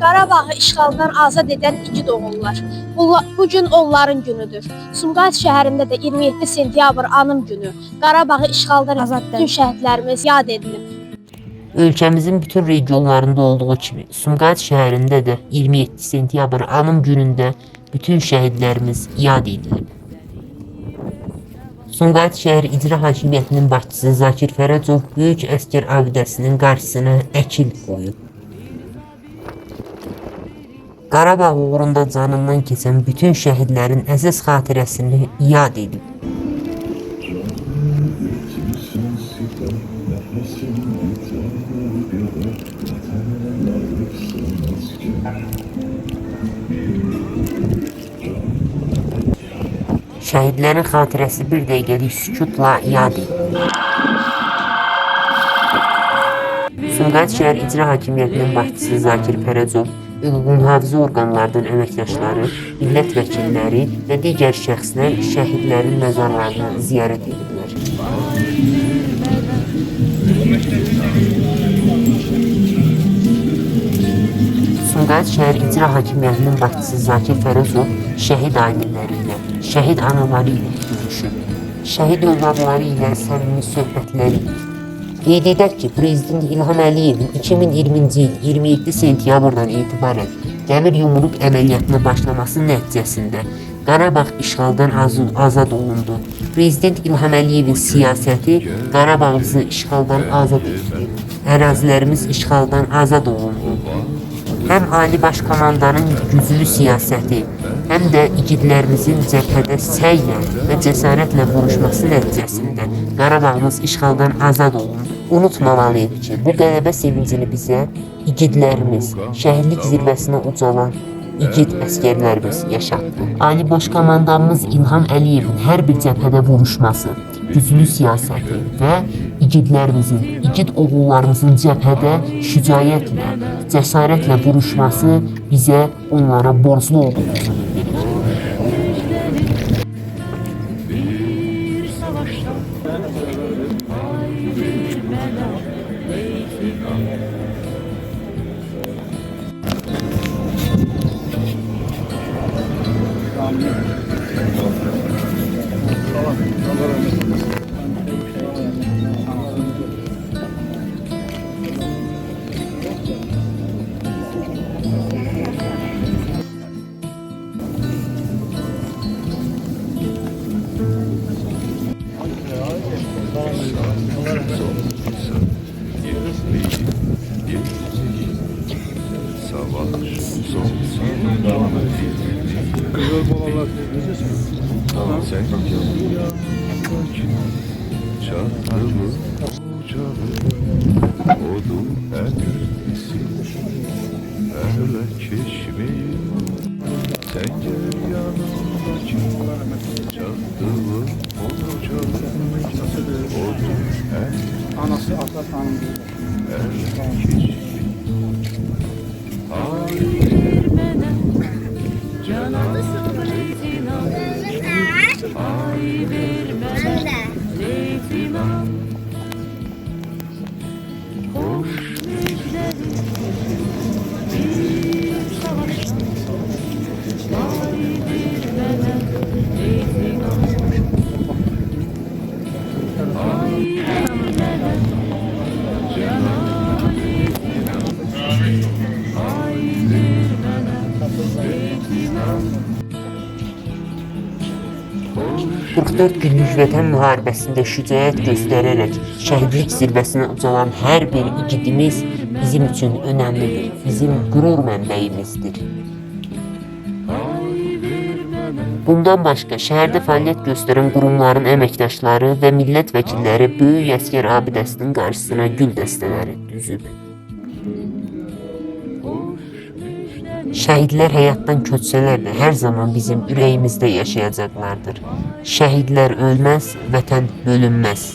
Qarabağı işğaldan azad edən igid oğullar. Bu gün onların günüdür. Sumqayıt şəhərində də 27 sentyabr anım günü. Qarabağı işğaldan azad edən şəhidlərimiz yad edilir. Ölkəmizin bütün regionlarında olduğu kimi Sumqayıt şəhərində də 27 sentyabr anım günündə bütün şəhidlərimiz yad edilib. Sumqayıt şəhər İcra Hakimiyyətinin başçısı Zakir Fərəcov böyük əskər abidəsinin qarşısına əkil qoyub. Qarabağ uğrunda canından keçən bütün şəhidlərin əziz xatirəsini yad edib. Şəhidlərin xatirəsi bir dəqiqəlik sükutla yad edilir. Sumqayıt şəhər İcra Hakimiyyətinin başçısı Zakir Fərəcov, hüquq mühafizə orqanlarının əməkdaşları, millət vəkilləri və digər şəxslər şəhidlərin məzarlarını ziyarət ediblər. Sumqayıt şəhər İcra Hakimiyyətinin başçısı Zakir Fərəcov şəhid ailələri ilə, şəhid anaları ilə görüşüb, şəhid övladları ilə səmimi söhbətlər edib. Qeyd edək ki, Prezident İlham Əliyevin 2020-ci il 27 sentyabrdan etibarən dəmir yumruq əməliyyatına başlaması nəticəsində Qarabağ işğaldan azad olundu. Prezident İlham Əliyevin siyasəti Qarabağımızı işğaldan azad etdi. Ərazilərimiz işğaldan azad olundu. Həm Ali Baş Komandanın güclü siyasəti, həm də igidlərimizin cəbhədə səylə və cəsarətlə vuruşması nəticəsində Qarabağımız işğaldan azad olundu. Unutmamalıyıq ki, bu qələbə sevincini bizə igidlərimiz, şəhidlik zirvəsinə ucalan igid əskərlərimiz yaşatdı. Ali Baş Komandanımız İlham Əliyevin hər bir cəbhədə vuruşması, güclü siyasəti və igidlərimizin, igid oğullarımızın cəbhədə şücaətlə, cəsarətlə vuruşması bizə onlara borclu olduğumuzu bildirir. Anası ata tanımdır. ...44 günlük vətən müharibəsində şücaət göstərərək şəhidlik zirvəsinə ucalan hər bir igidimiz bizim üçün önəmlidir, bizim qürur mənbəyimizdir. Bundan başqa, şəhərdə fəaliyyət göstərən qurumların əməkdaşları və millət vəkilləri böyük əskər abidəsinin qarşısına gül dəstələri düzüb. Şəhidlər həyatdan köçsələr də hər zaman bizim ürəyimizdə yaşayacaqlardır. Şəhidlər ölməz, vətən bölünməz.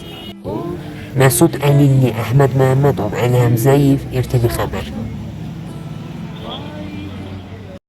Məsud Əlilli, Əhməd Məhəmmədov, Əli Həmzəyev, RTV xəbər.